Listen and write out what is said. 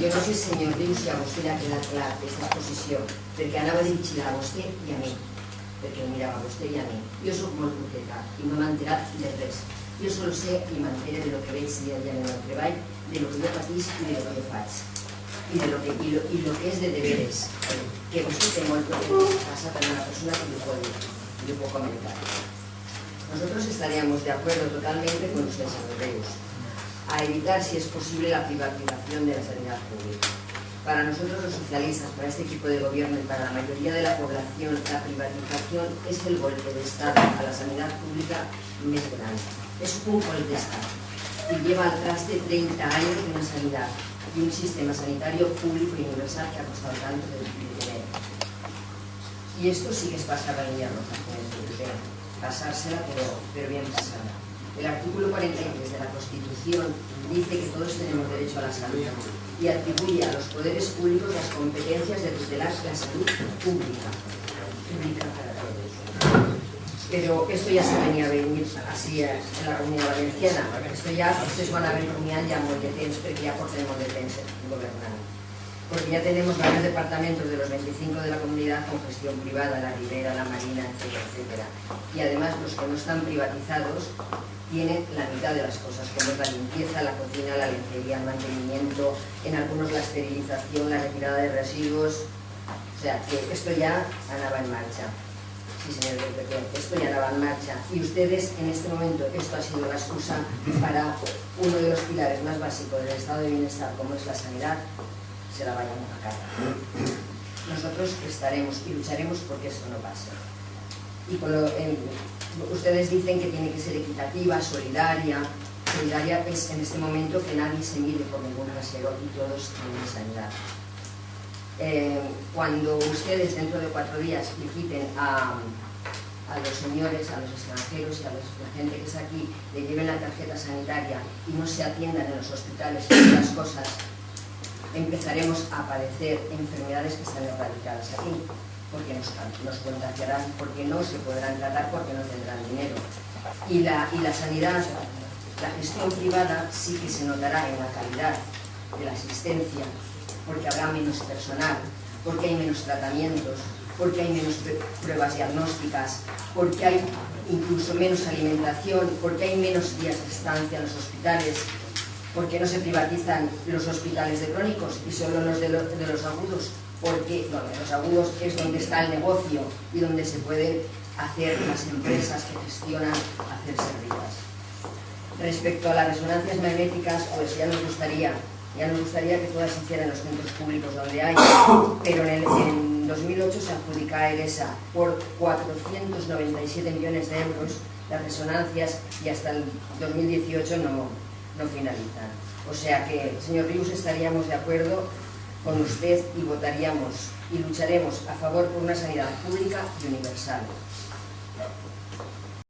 jo no sé, senyor Rius, si a vostè li ha quedat clar aquesta exposició, perquè anava dirigida a vostè i a mi, perquè el mirava a vostè i a mi. Jo soc molt curteta i no m'he enterat de res. Jo solo sé i m'entere de lo que veig diàriament en el treball, de lo que jo patís i de lo que jo faig. I lo que és de deberes, que vostè té molt passat en una persona que li puedo comentar. Nosotros estaríamos de acuerdo totalmente con usted, señor Rius, a evitar, si es posible, la privatización de la sanidad pública. Para nosotros los socialistas, para este equipo de gobierno y para la mayoría de la población, la privatización es el golpe de Estado a la sanidad pública más grande. Es un golpe de Estado y lleva al traste 30 años de una sanidad y un sistema sanitario público y universal que ha costado tanto de dinero. Y esto sí que es pasar la línea roja, señor Europeo. Pasársela, pero bien pasada. El artículo 43 de la Constitución dice que todos tenemos derecho a la salud y atribuye a los poderes públicos las competencias de tutelar la salud pública para todos. Pero esto ya se venía a venir así en la Comunidad Valenciana. Esto ya, ustedes van a ver rumiant ya molt de temps, perquè ja portem molt de temps gobernant. Porque ya tenemos varios departamentos de los 25 de la comunidad con gestión privada, la Ribera, la Marina, etcétera, etcétera. Y además los que no están privatizados tienen la mitad de las cosas, como es la limpieza, la cocina, la lencería, el mantenimiento, en algunos la esterilización, la retirada de residuos. O sea, que esto ya andaba en marcha. Sí, señor del PP, esto ya andaba en marcha. Y ustedes, en este momento, esto ha sido la excusa para uno de los pilares más básicos del estado de bienestar, como es la sanidad, se la vayan a cara. Nosotros estaremos y lucharemos porque esto no pase. Y ustedes dicen que tiene que ser equitativa, solidaria. Solidaria es en este momento que nadie se mire por ningún rasero y todos tienen sanidad. Cuando ustedes dentro de 4 días le quiten a los señores, a los extranjeros y a la gente que está aquí, le lleven la tarjeta sanitaria y no se atiendan en los hospitales y otras cosas, empezaremos a padecer enfermedades que están erradicadas aquí, porque nos contagiarán, porque no se podrán tratar, porque no tendrán dinero. Y la sanidad, la gestión privada sí que se notará en la calidad de la asistencia, porque habrá menos personal, porque hay menos tratamientos, porque hay menos pruebas diagnósticas, porque hay incluso menos alimentación, porque hay menos días de estancia en los hospitales, porque no se privatizan los hospitales de crónicos y solo los de los agudos, porque los agudos es donde está el negocio y donde se pueden hacer las empresas que gestionan hacerse ricas. Respecto a las resonancias magnéticas, pues ya nos gustaría que todas se hicieran en los centros públicos donde hay, pero en 2008 se adjudica a ERESA por 497 millones de euros las resonancias y hasta el 2018 no finalizan. O sea que, señor Rius, estaríamos de acuerdo con usted y votaríamos y lucharemos a favor por una sanidad pública y universal.